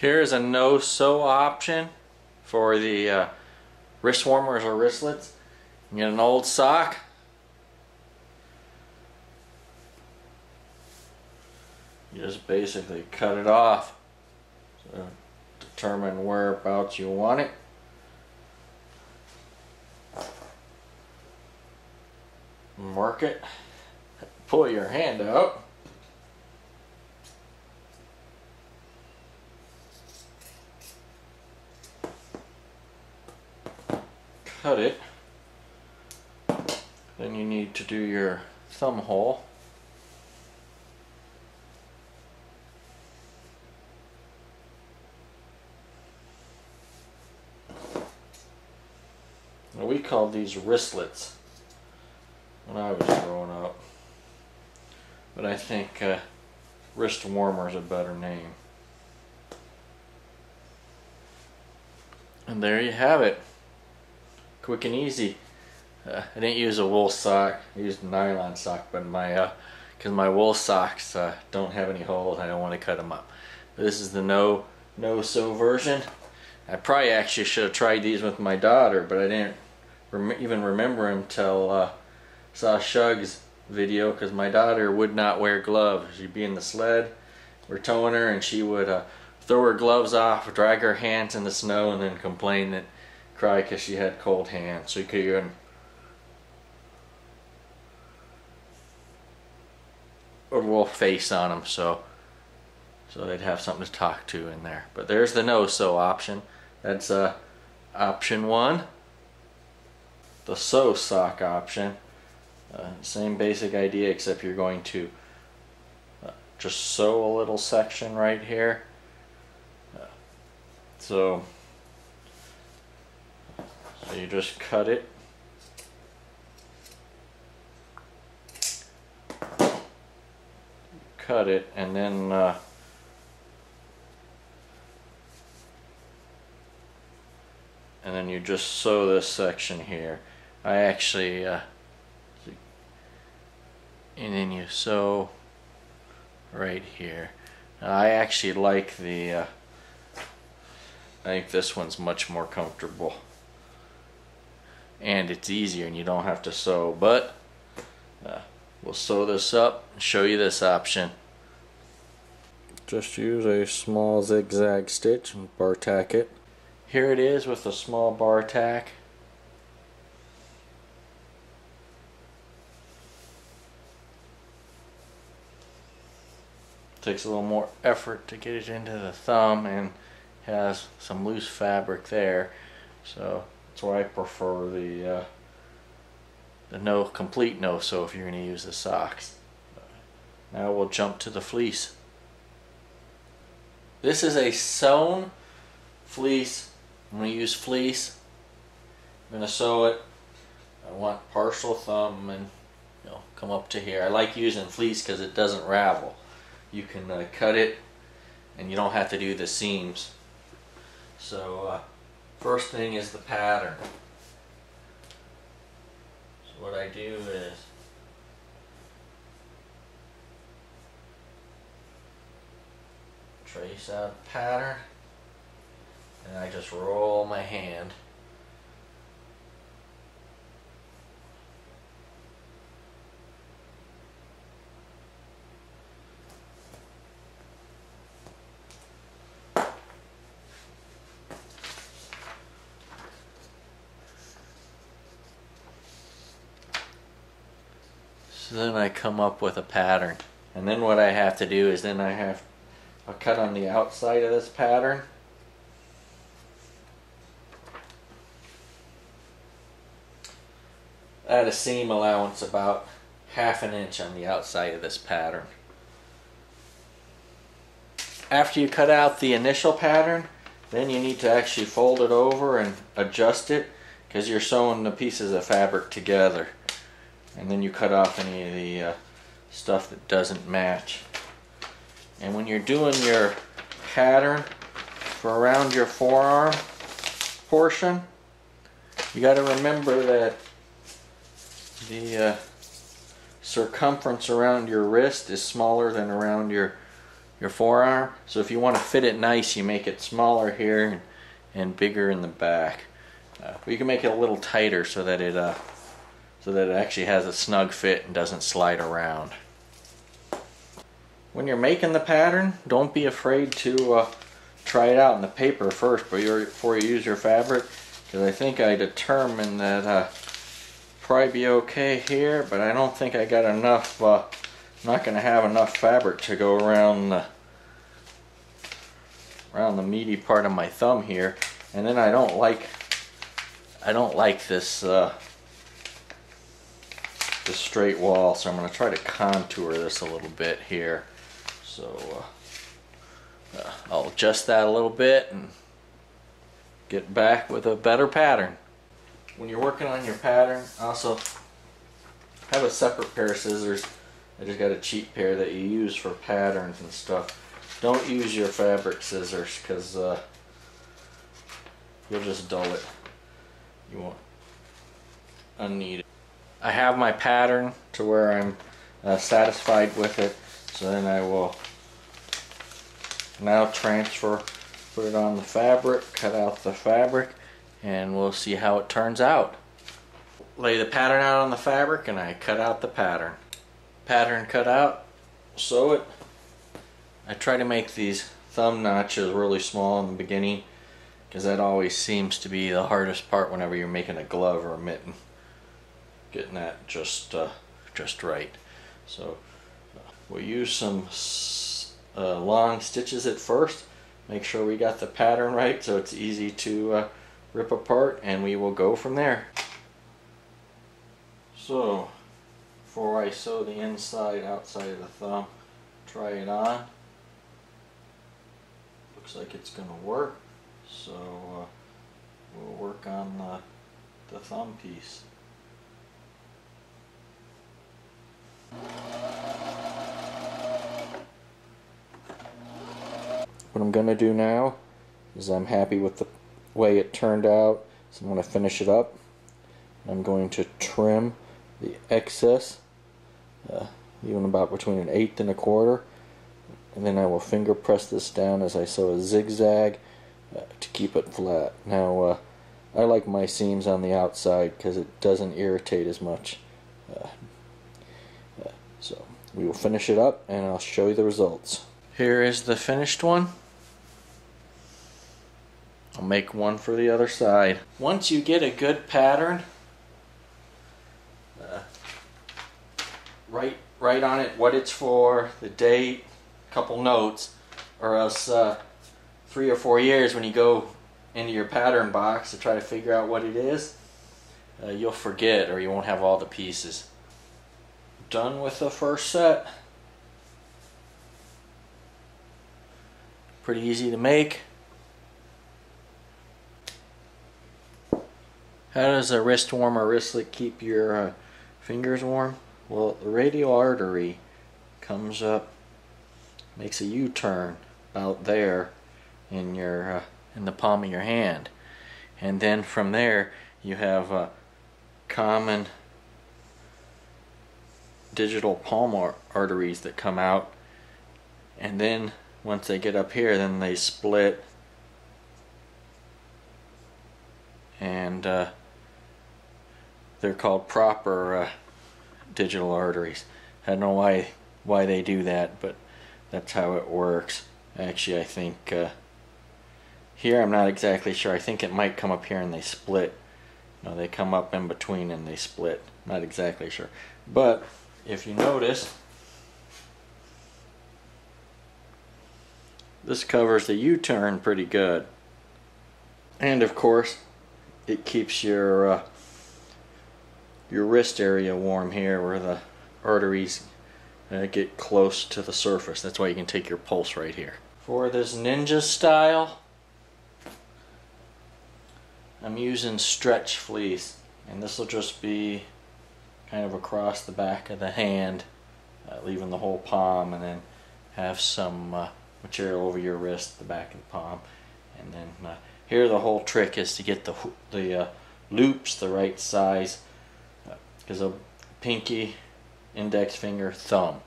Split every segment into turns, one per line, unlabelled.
Here's a no-sew option for the wrist warmers or wristlets. You get an old sock. You just basically cut it off. So determine whereabouts you want it. Mark it. Pull your hand out. Cut it. Then you need to do your thumb hole. Now we called these wristlets when I was growing up, but I think wrist warmer is a better name. And there you have it. Quick and easy. I didn't use a wool sock. I used a nylon sock, but because my wool socks don't have any holes, I don't want to cut them up. But this is the no-sew version. I probably actually should have tried these with my daughter, but I didn't even remember them till saw Shug's video, because my daughter would not wear gloves. She'd be in the sled, we're towing her, and she would throw her gloves off, drag her hands in the snow, and then complain that cry because she had cold hands. So you could even a little face on them, so they'd have something to talk to in there. But there's the no-sew option. That's option 1. The sew sock option. Same basic idea, except you're going to just sew a little section right here. So you just cut it. Cut it, and then you just sew this section here. I actually and then you sew right here. Now, I actually like the I think this one's much more comfortable, and it's easier, and you don't have to sew. But we'll sew this up and show you this option. Just use a small zigzag stitch and bar tack it. Here it is with a small bar tack. Takes a little more effort to get it into the thumb, and has some loose fabric there, so that's why I prefer the complete no-sew if you're going to use the socks. Now we'll jump to the fleece. This is a sewn fleece. I'm going to use fleece. I'm going to sew it. I want partial thumb and come up to here. I like using fleece because it doesn't ravel. You can cut it, and you don't have to do the seams. So first thing is the pattern. So what I do is trace out the pattern, and I just roll my hand. So then I come up with a pattern, and then what I have to do is I'll cut on the outside of this pattern. Add a seam allowance about 1/2 inch on the outside of this pattern. After you cut out the initial pattern, then you need to actually fold it over and adjust it, because you're sewing the pieces of fabric together. And then you cut off any of the stuff that doesn't match. And when you're doing your pattern for around your forearm portion, you got to remember that the circumference around your wrist is smaller than around your your forearm. So if you want to fit it nice, you make it smaller here and bigger in the back. You can make it a little tighter so that it actually has a snug fit and doesn't slide around. When you're making the pattern, don't be afraid to try it out in the paper first before you use your fabric, because I think I determined that probably be okay here, but I don't think I got enough. I'm not going to have enough fabric to go around the meaty part of my thumb here, and then I don't like this this straight wall, so I'm going to try to contour this a little bit here. So I'll adjust that a little bit and get back with a better pattern. When you're working on your pattern, also have a separate pair of scissors. I just got a cheap pair that you use for patterns and stuff. Don't use your fabric scissors, because you'll just dull it. You won't unneat it. I have my pattern to where I'm satisfied with it, so then I will now put it on the fabric, cut out the fabric, and we'll see how it turns out. Lay the pattern out on the fabric and I cut out the pattern. Pattern cut out, sew it. I try to make these thumb notches really small in the beginning, because that always seems to be the hardest part whenever you're making a glove or a mitten. Getting that just right. So we'll use some long stitches at first. Make sure we got the pattern right so it's easy to rip apart, and we will go from there. So before I sew the inside outside of the thumb, try it on. Looks like it's going to work. So we'll work on the thumb piece. What I'm going to do now is, I'm happy with the way it turned out, so I'm going to finish it up. I'm going to trim the excess, even about between 1/8 and 1/4, and then I will finger press this down as I sew a zigzag to keep it flat. Now I like my seams on the outside because it doesn't irritate as much. So we will finish it up and I'll show you the results. Here is the finished one. I'll make one for the other side. Once you get a good pattern, write on it what it's for, the date, a couple notes, or else 3 or 4 years when you go into your pattern box to try to figure out what it is, you'll forget, or you won't have all the pieces. Done with the first set. Pretty easy to make. How does a wrist warmer wristlet keep your fingers warm? Well, the radial artery comes up, makes a U-turn out there in your in the palm of your hand, and then from there you have common digital palm arteries that come out, and then once they get up here, then they split, and they're called proper digital arteries. I don't know why they do that, but that's how it works. Actually, I think here I'm not exactly sure. I think it might come up here and they split. No, they come up in between and they split. Not exactly sure. But if you notice, this covers the U-turn pretty good. And of course, it keeps your wrist area warm here where the arteries get close to the surface. That's why you can take your pulse right here. For this ninja style, I'm using stretch fleece, and this will just be kind of across the back of the hand, leaving the whole palm, and then have some material over your wrist, the back of the palm, and then here the whole trick is to get the loops the right size, because a pinky, index finger, thumb.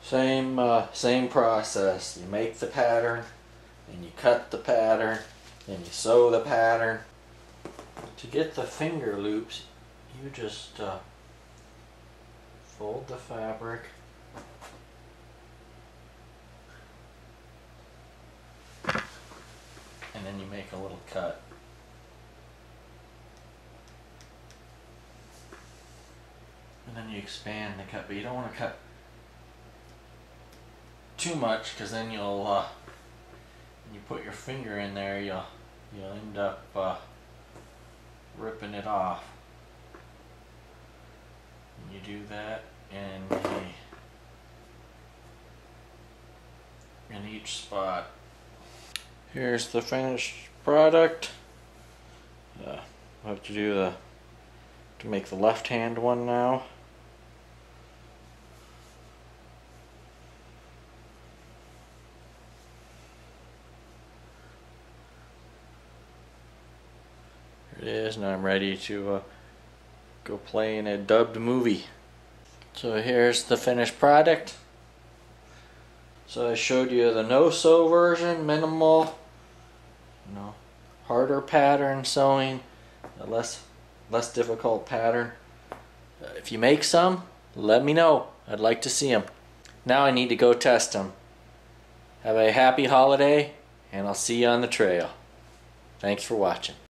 Same process. You make the pattern, and you cut the pattern, and you sew the pattern. To get the finger loops, you just fold the fabric, and then you make a little cut. And then you expand the cut, but you don't want to cut too much, because then you'll when you put your finger in there, you'll end up ripping it off. And you do that in each spot. Here's the finished product. I have to do to make the left hand one now. Here it is. Now I'm ready to go play in a dubbed movie. So here's the finished product. So I showed you the no-sew version, minimal, harder pattern sewing, a less difficult pattern. If you make some, let me know. I'd like to see them. Now I need to go test them. Have a happy holiday, and I'll see you on the trail. Thanks for watching.